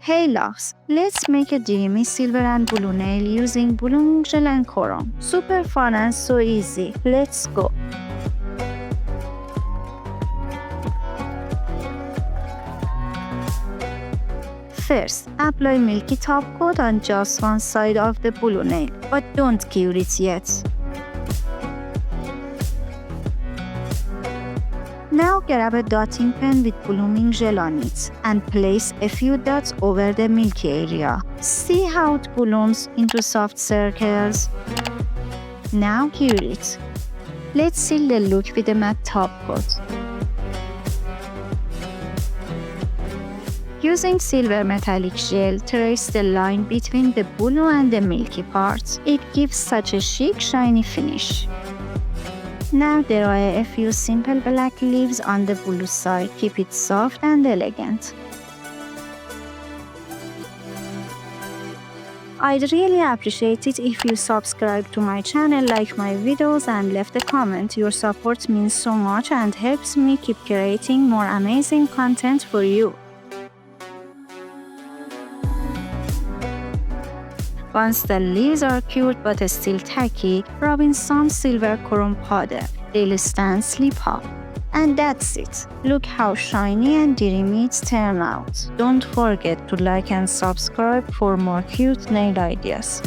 Hey loves, let's make a dreamy silver and blue nail using blue gel and chrome. Super fun and so easy. Let's go. First, apply milky top coat on just one side of the blue nail, but don't cure it yet. Now grab a dotting pen with blooming gel on it and place a few dots over the milky area. See how it blooms into soft circles? Now cure it. Let's seal the look with a matte top coat. Using silver metallic gel, trace the line between the blue and the milky parts. It gives such a chic, shiny finish. Now draw a few simple black leaves on the blue side. Keep it soft and elegant. I'd really appreciate it if you subscribe to my channel, like my videos, and left a comment. Your support means so much and helps me keep creating more amazing content for you. Once the leaves are cured but still tacky, rub in some silver chrome powder. They'll stand slip up. And that's it. Look how shiny and dreamy it turned out. Don't forget to like and subscribe for more cute nail ideas.